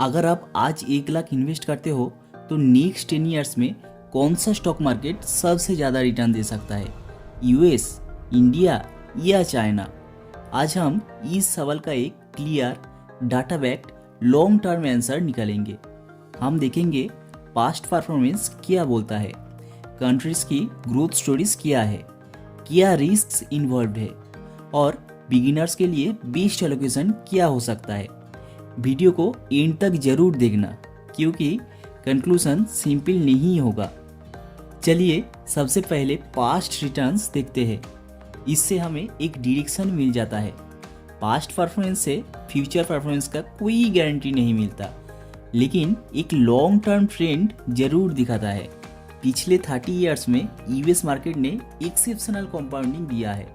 अगर आप आज 1 लाख इन्वेस्ट करते हो तो नेक्स्ट 10 ईयर्स में कौन सा स्टॉक मार्केट सबसे ज़्यादा रिटर्न दे सकता है, यूएस, इंडिया या चाइना? आज हम इस सवाल का एक clear, data backed long term answer निकालेंगे। हम देखेंगे पास्ट परफॉर्मेंस क्या बोलता है, कंट्रीज की ग्रोथ स्टोरीज क्या रिस्क इन्वॉल्व है और बिगिनर्स के लिए बेस्ट एलोकेशन क्या हो सकता है। वीडियो को एंड तक जरूर देखना क्योंकि कंक्लूजन सिंपल नहीं होगा। चलिए सबसे पहले पास्ट रिटर्न्स देखते हैं, इससे हमें एक डायरेक्शन मिल जाता है। पास्ट परफॉर्मेंस से फ्यूचर परफॉर्मेंस का कोई गारंटी नहीं मिलता, लेकिन एक लॉन्ग टर्म ट्रेंड जरूर दिखाता है। पिछले 30 ईयर्स में यूएस मार्केट ने एक्सेप्शनल कंपाउंडिंग दिया है।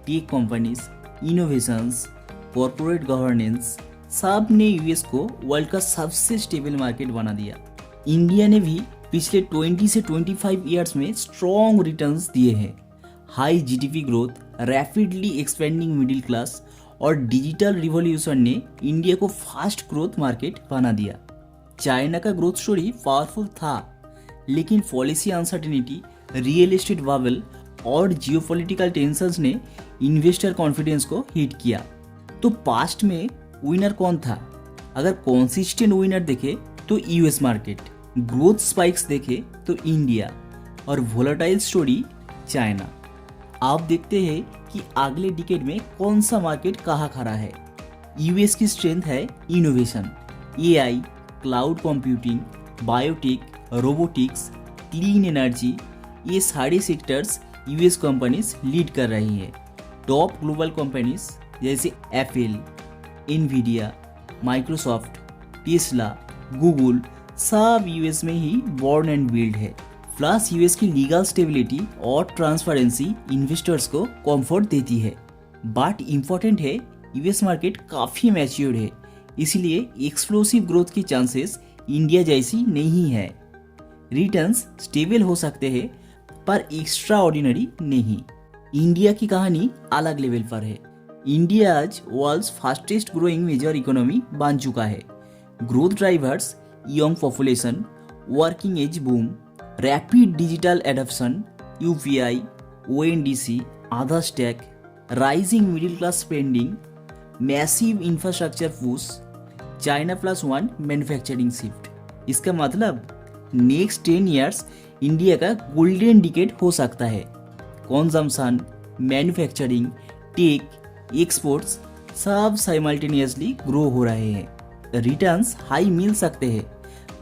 Tech companies, innovations, corporate governance सब ने यूएस को वर्ल्ड का सबसे स्टेबल मार्केट बना दिया। इंडिया ने भी पिछले 20 से 25 ईयर्स में स्ट्रॉन्ग रिटर्न्स दिए हैं। High GDP growth, rapidly expanding middle class और डिजिटल रिवॉल्यूशन ने इंडिया को फास्ट ग्रोथ मार्केट बना दिया। चाइना का ग्रोथ स्टोरी पावरफुल था, लेकिन policy uncertainty, real estate bubble और जियोपॉलिटिकल टेंशंस ने इन्वेस्टर कॉन्फिडेंस को हिट किया। तो पास्ट में विनर कौन था? अगर कॉन्सिस्टेंट विनर देखे तो यूएस मार्केट, ग्रोथ स्पाइक्स देखे तो इंडिया और वोलेटाइल स्टोरी चाइना। आप देखते हैं कि अगले डिकेड में कौन सा मार्केट कहाँ खड़ा है। यूएस की स्ट्रेंथ है innovation, AI, cloud computing, biotech, robotics, clean energy, ये सारे सेक्टर्स यूएस कंपनीज लीड कर रही है। टॉप ग्लोबल कंपनीज जैसे Apple, Nvidia, Microsoft, Tesla, Google सब यूएस में ही बॉर्न एंड बिल्ड है। प्लस यूएस की लीगल स्टेबिलिटी और ट्रांसपेरेंसी इन्वेस्टर्स को कंफर्ट देती है। बट इम्पोर्टेंट है, यूएस मार्केट काफ़ी मैच्योर्ड है, इसलिए एक्सप्लोसिव ग्रोथ की चांसेस इंडिया जैसी नहीं है। रिटर्न्स स्टेबल हो सकते हैं पर एक्स्ट्रा ऑर्डिनरी नहीं। इंडिया की कहानी अलग लेवल पर है। इंडिया आज world's fastest growing major economy बन चुका है। Growth drivers young population, working age boom, rapid digital adoption, UPI, ONDC, Aadhaar stack, rising middle class spending, massive infrastructure push, China +1 manufacturing shift. इसका मतलब नेक्स्ट 10 ईयर्स इंडिया का golden decade हो सकता है। Consumption, manufacturing, tech, exports सब simultaneously grow हो रहे हैं। रिटर्न्स हाई मिल सकते हैं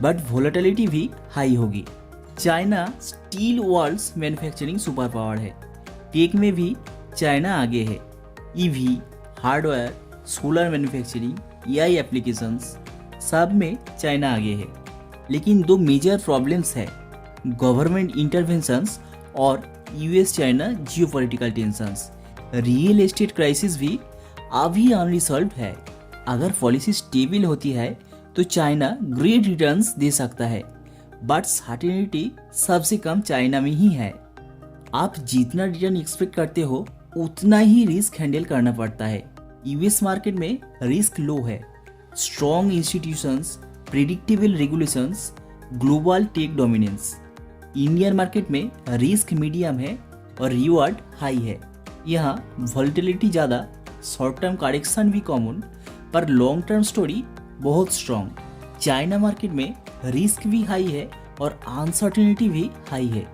बट वोलेटिलिटी भी हाई होगी। China steel world's manufacturing super power है। टेक में भी चाइना आगे है। EV, hardware, solar manufacturing, AI applications सब में चाइना आगे है। लेकिन दो मेजर प्रॉब्लम्स है, गवर्नमेंट इंटरवेंशंस और US China geopolitical tensions. Real estate crisis भी अभी अनरिजॉल्व है। अगर पॉलिसी स्टेबल होती है तो चाइना ग्रेट रिटर्न्स दे सकता है, बट सर्टेनिटी सबसे कम चाइना में ही है। आप जितना रिटर्न एक्सपेक्ट करते हो उतना ही रिस्क हैंडल करना पड़ता है। यूएस मार्केट में रिस्क लो है, strong institutions, predictable regulations, global tech dominance. Indian market में रिस्क मीडियम है और रिवॉर्ड हाई है। यहाँ वोलेटिलिटी ज़्यादा, शॉर्ट टर्म करेक्शन भी कॉमन, पर लॉन्ग टर्म स्टोरी बहुत स्ट्रॉन्ग। चाइना मार्केट में रिस्क भी हाई है और अनसर्टेनिटी भी हाई है।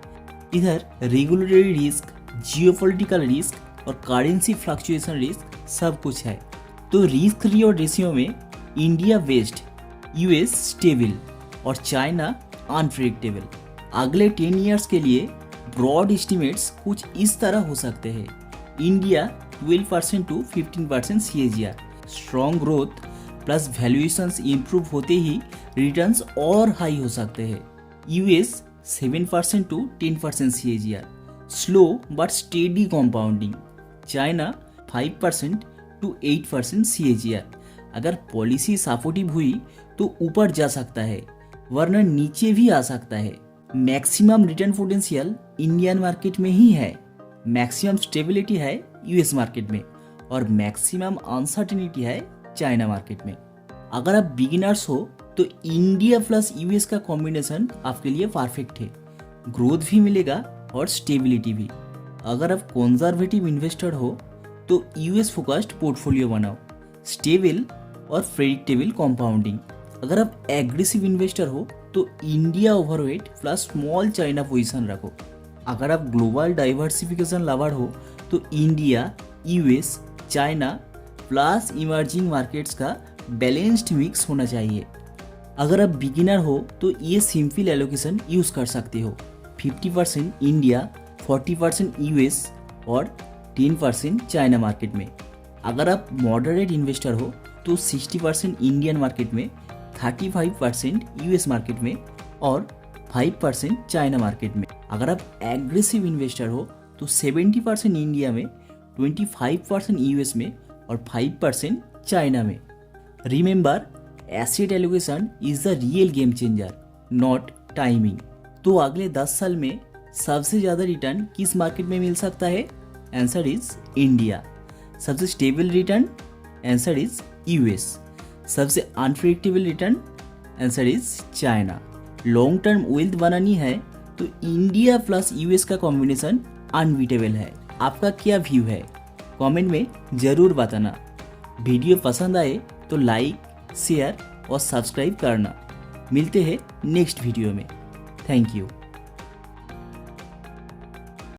इधर रेगुलेटरी रिस्क, जियोपॉलिटिकल रिस्क और करेंसी फ्लक्चुएशन रिस्क सब कुछ है। तो रिस्क रिवॉर्ड रेशियो में इंडिया बेस्ड, यूएस स्टेबल और चाइना अनप्रेडिक्टेबल। अगले 10 ईयर्स के लिए ब्रॉड एस्टिमेट्स कुछ इस तरह हो सकते हैं। India 12% to 15% CAGR, strong growth plus valuations improve होते ही रिटर्न्स और हाई हो सकते हैं। US 7% to 10% CAGR, slow but steady compounding. China 5% to 8% CAGR। अगर पॉलिसी सपोर्टिव हुई तो ऊपर जा सकता है, वरना नीचे भी आ सकता है। Maximum return potential Indian market में ही है, मैक्सिमम स्टेबिलिटी है यूएस मार्केट में और मैक्सिमम अनसर्टेनिटी है चाइना मार्केट में। अगर आप बिगिनर्स हो तो इंडिया प्लस यूएस का कॉम्बिनेशन आपके लिए परफेक्ट है। ग्रोथ भी मिलेगा और स्टेबिलिटी भी। अगर आप कंजर्वेटिव इन्वेस्टर हो तो यूएस फोकस्ड पोर्टफोलियो बनाओ, स्टेबल और प्रेडिक्टेबल कंपाउंडिंग। अगर आप एग्रेसिव इन्वेस्टर हो तो India overweight plus small China position रखो। अगर आप ग्लोबल डाइवर्सिफिकेशन लवर हो तो India, US, China plus emerging markets का बैलेंस्ड मिक्स होना चाहिए। अगर आप बिगिनर हो तो ये सिंपल एलोकेशन यूज़ कर सकते हो, 50% इंडिया, 40% यूएस और 10% चाइना मार्केट में। अगर आप मॉडरेट इन्वेस्टर हो तो 60% इंडियन मार्केट में, 35% यूएस मार्केट में और 5% चाइना मार्केट में। अगर आप एग्रेसिव इन्वेस्टर हो तो 70% इंडिया में, 25% यूएस में और 5% चाइना में। Remember, asset allocation is the real game changer, not timing. तो अगले 10 साल में सबसे ज़्यादा रिटर्न किस मार्केट में मिल सकता है? Answer is India. सबसे stable return? Answer is US. सबसे unpredictable return? Answer is China. Long term wealth बनानी है तो इंडिया प्लस यूएस का कॉम्बिनेशन अनबीटेबल है। आपका क्या व्यू है? कमेंट में ज़रूर बताना। वीडियो पसंद आए तो लाइक, शेयर और सब्सक्राइब करना। मिलते हैं नेक्स्ट वीडियो में। Thank you.